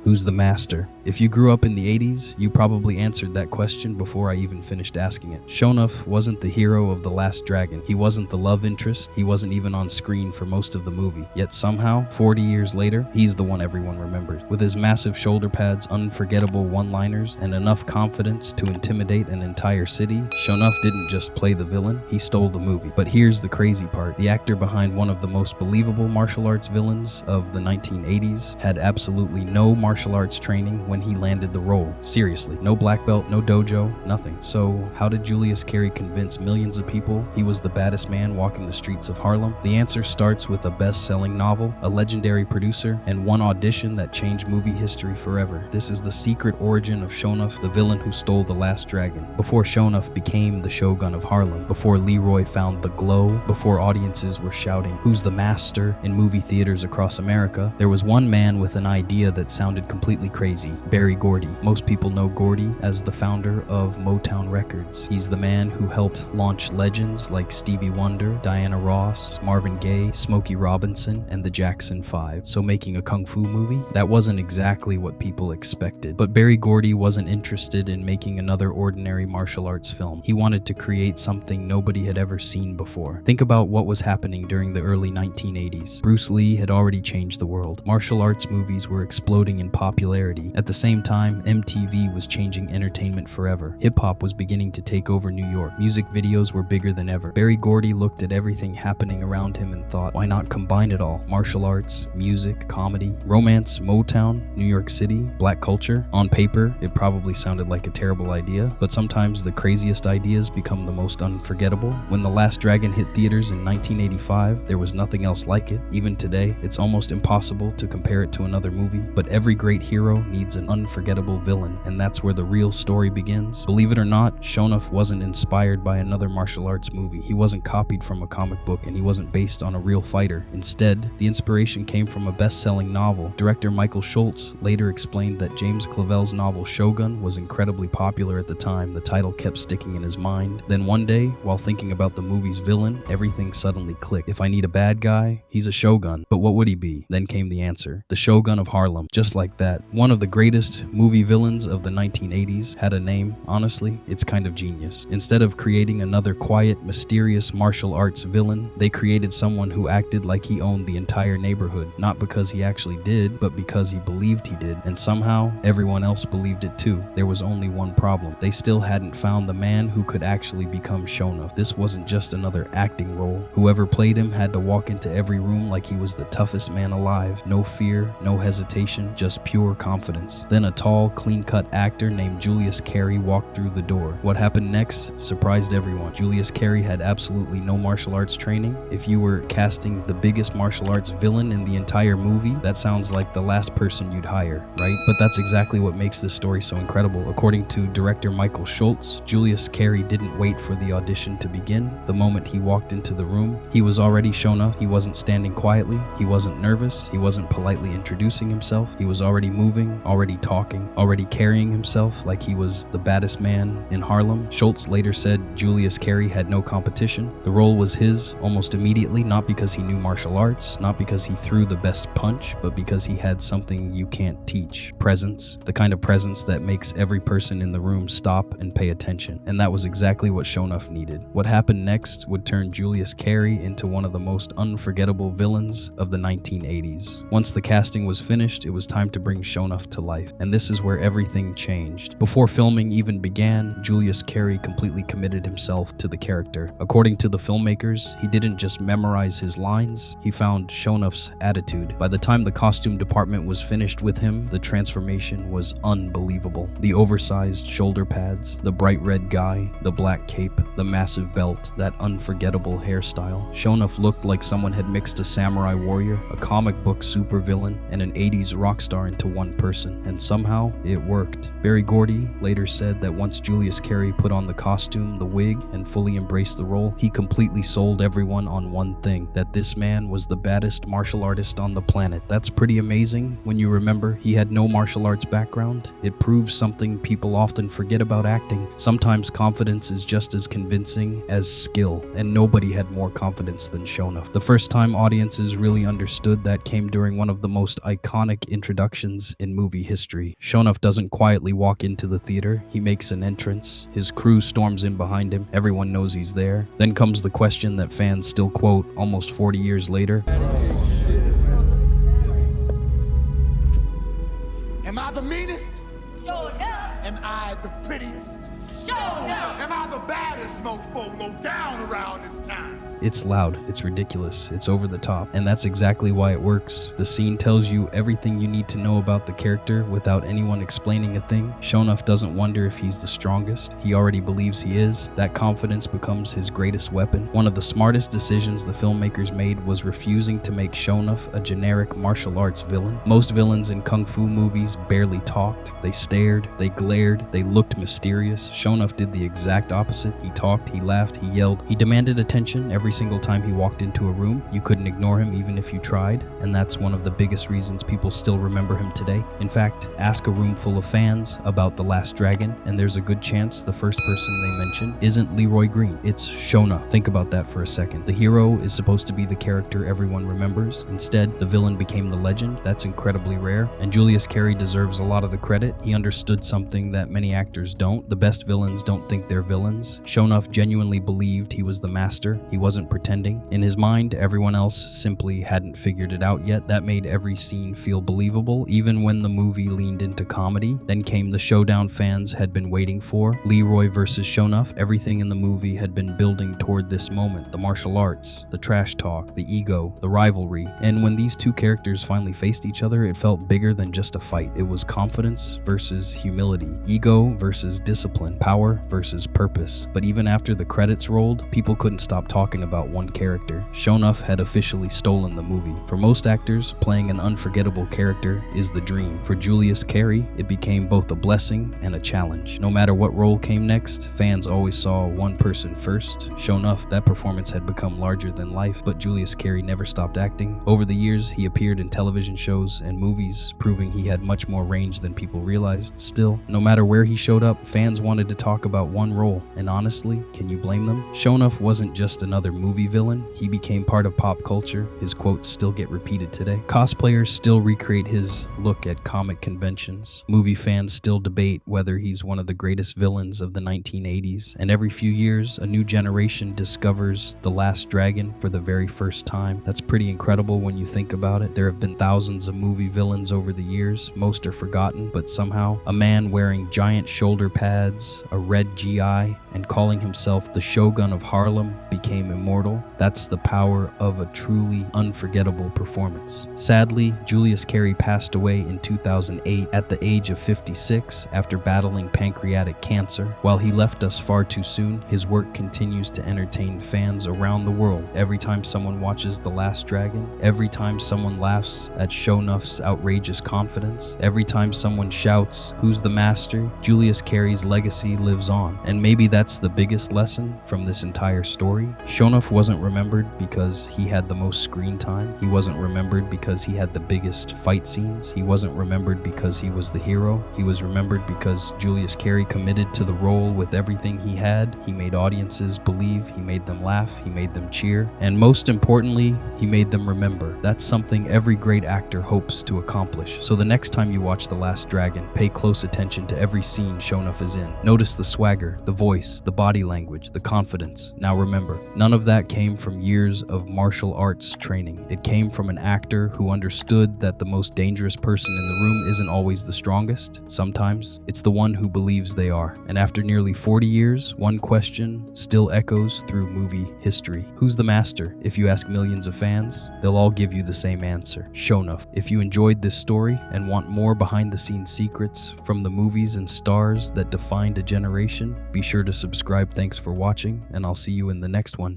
Who's the master? If you grew up in the 80s, you probably answered that question before I even finished asking it. Sho'nuff wasn't the hero of The Last Dragon. He wasn't the love interest. He wasn't even on screen for most of the movie. Yet somehow, 40 years later, he's the one everyone remembers. With his massive shoulder pads, unforgettable one-liners, and enough confidence to intimidate an entire city, Sho'nuff didn't just play the villain, he stole the movie. But here's the crazy part. The actor behind one of the most believable martial arts villains of the 1980s had absolutely no martial arts training when he landed the role. Seriously, no black belt, no dojo, nothing. So how did Julius Carry convince millions of people he was the baddest man walking the streets of Harlem? The answer starts with a best-selling novel, a legendary producer, and one audition that changed movie history forever. This is the secret origin of Sho'nuff, the villain who stole The Last Dragon. Before Sho'nuff became the Shogun of Harlem, before Leroy found the glow, before audiences were shouting, "Who's the master?" in movie theaters across America, there was one man with an idea that sounded completely crazy. Berry Gordy. Most people know Gordy as the founder of Motown Records. He's the man who helped launch legends like Stevie Wonder, Diana Ross, Marvin Gaye, Smokey Robinson, and the Jackson 5. So making a kung fu movie? That wasn't exactly what people expected. But Berry Gordy wasn't interested in making another ordinary martial arts film. He wanted to create something nobody had ever seen before. Think about what was happening during the early 1980s. Bruce Lee had already changed the world. Martial arts movies were exploding in popularity. At the same time, MTV was changing entertainment forever. Hip-hop was beginning to take over New York. Music videos were bigger than ever. Berry Gordy looked at everything happening around him and thought, why not combine it all? Martial arts, music, comedy, romance, Motown, New York City, black culture. On paper, it probably sounded like a terrible idea, but sometimes the craziest ideas become the most unforgettable. When The Last Dragon hit theaters in 1985, there was nothing else like it. Even today, it's almost impossible to compare it to another movie, but every great hero needs an unforgettable villain, and that's where the real story begins. Believe it or not, Sho'nuff wasn't inspired by another martial arts movie. He wasn't copied from a comic book, and he wasn't based on a real fighter. Instead, the inspiration came from a best-selling novel. Director Michael Schultz later explained that James Clavell's novel Shogun was incredibly popular at the time. The title kept sticking in his mind. Then one day, while thinking about the movie's villain, everything suddenly clicked. If I need a bad guy, he's a shogun. But what would he be? Then came the answer. The Shogun of Harlem. Just like that. One of the greatest movie villains of the 1980s had a name. Honestly, it's kind of genius. Instead of creating another quiet, mysterious martial arts villain, they created someone who acted like he owned the entire neighborhood. Not because he actually did, but because he believed he did. And somehow, everyone else believed it too. There was only one problem. They still hadn't found the man who could actually become Sho'nuff. This wasn't just another acting role. Whoever played him had to walk into every room like he was the toughest man alive. No fear, no hesitation, just pure confidence. Then a tall, clean-cut actor named Julius Carry walked through the door. What happened next surprised everyone. Julius Carry had absolutely no martial arts training. If you were casting the biggest martial arts villain in the entire movie, that sounds like the last person you'd hire, right? But that's exactly what makes this story so incredible. According to director Michael Schultz, Julius Carry didn't wait for the audition to begin. The moment he walked into the room, he was already Sho'nuff. He wasn't standing quietly. He wasn't nervous. He wasn't politely introducing himself. He was already moving, already talking, already carrying himself like he was the baddest man in Harlem. Schultz later said Julius Carry had no competition. The role was his almost immediately, not because he knew martial arts, not because he threw the best punch, but because he had something you can't teach. Presence. The kind of presence that makes every person in the room stop and pay attention. And that was exactly what Sho'nuff needed. What happened next would turn Julius Carry into one of the most unforgettable villains of the 1980s. Once the casting was finished, it was time to bring Sho'nuff to life. And this is where everything changed. Before filming even began, Julius Carry completely committed himself to the character. According to the filmmakers, he didn't just memorize his lines, he found Sho'nuff's attitude. By the time the costume department was finished with him, the transformation was unbelievable. The oversized shoulder pads, the bright red guy, the black cape, the massive belt, that unforgettable hairstyle. Sho'nuff looked like someone had mixed a samurai warrior, a comic book supervillain, and an 80s rock star into one person. And somehow, it worked. Berry Gordy later said that once Julius Carry put on the costume, the wig, and fully embraced the role, he completely sold everyone on one thing, that this man was the baddest martial artist on the planet. That's pretty amazing when you remember he had no martial arts background. It proves something people often forget about acting. Sometimes confidence is just as convincing as skill, and nobody had more confidence than Sho'nuff. The first time audiences really understood that came during one of the most iconic introductions introductions in movie history. Sho'nuff doesn't quietly walk into the theater. He makes an entrance. His crew storms in behind him. Everyone knows he's there. Then comes the question that fans still quote almost 40 years later. Am I the meanest? Sho'nuff. Am I the prettiest? Sho'nuff. Am I the baddest mofo low down around this town? It's loud, it's ridiculous, it's over the top, and that's exactly why it works. The scene tells you everything you need to know about the character without anyone explaining a thing. Sho'nuff doesn't wonder if he's the strongest. He already believes he is. That confidence becomes his greatest weapon. One of the smartest decisions the filmmakers made was refusing to make Sho'nuff a generic martial arts villain. Most villains in kung fu movies barely talked. They stared, they glared, they looked mysterious. Sho'nuff did the exact opposite. He talked, he laughed, he yelled. He demanded attention every single time he walked into a room. You couldn't ignore him even if you tried, and that's one of the biggest reasons people still remember him today. In fact, ask a room full of fans about The Last Dragon, and there's a good chance the first person they mention isn't Leroy Green, it's Sho'nuff. Think about that for a second. The hero is supposed to be the character everyone remembers. Instead, the villain became the legend. That's incredibly rare, and Julius Carry deserves a lot of the credit. He understood something that many actors don't. The best villains don't think they're villains. Sho'nuff genuinely believed he was the master. He wasn't pretending. In his mind, everyone else simply hadn't figured it out yet. That made every scene feel believable, even when the movie leaned into comedy. Then came the showdown fans had been waiting for. Leroy versus Sho'nuff. Everything in the movie had been building toward this moment. The martial arts, the trash talk, the ego, the rivalry. And when these two characters finally faced each other, it felt bigger than just a fight. It was confidence versus humility, ego versus discipline, power versus purpose. But even after the credits rolled, people couldn't stop talking about one character. Sho'nuff had officially stolen the movie. For most actors, playing an unforgettable character is the dream. For Julius Carry, it became both a blessing and a challenge. No matter what role came next, fans always saw one person first. Sho'nuff, that performance had become larger than life, but Julius Carry never stopped acting. Over the years, he appeared in television shows and movies, proving he had much more range than people realized. Still, no matter where he showed up, fans wanted to talk about one role, and honestly, can you blame them? Sho'nuff wasn't just another movie villain, he became part of pop culture. His quotes still get repeated today. Cosplayers still recreate his look at comic conventions. Movie fans still debate whether he's one of the greatest villains of the 1980s. And every few years, a new generation discovers The Last Dragon for the very first time. That's pretty incredible when you think about it. There have been thousands of movie villains over the years. Most are forgotten, but somehow a man wearing giant shoulder pads, a red GI, and calling himself the Shogun of Harlem became immortal. That's the power of a truly unforgettable performance. Sadly, Julius Carry passed away in 2008 at the age of 56 after battling pancreatic cancer. While he left us far too soon, his work continues to entertain fans around the world. Every time someone watches The Last Dragon, every time someone laughs at Sho'nuff's outrageous confidence, every time someone shouts, "Who's the master?" Julius Carry's legacy lives on. And maybe that's the biggest lesson from this entire story. Sho'nuff wasn't remembered because he had the most screen time. He wasn't remembered because he had the biggest fight scenes. He wasn't remembered because he was the hero. He was remembered because Julius Carry committed to the role with everything he had. He made audiences believe, he made them laugh, he made them cheer, and most importantly, he made them remember. That's something every great actor hopes to accomplish. So the next time you watch The Last Dragon, pay close attention to every scene Sho'nuff is in. Notice the swagger, the voice, the body language, the confidence. Now remember, none of that came from years of martial arts training. It came from an actor who understood that the most dangerous person in the room isn't always the strongest. Sometimes it's the one who believes they are. And after nearly 40 years, one question still echoes through movie history. Who's the master? If you ask millions of fans, they'll all give you the same answer: Sho'nuff. If you enjoyed this story and want more behind-the-scenes secrets from the movies and stars that defined a generation, be sure to subscribe. Thanks for watching, and I'll see you in the next one.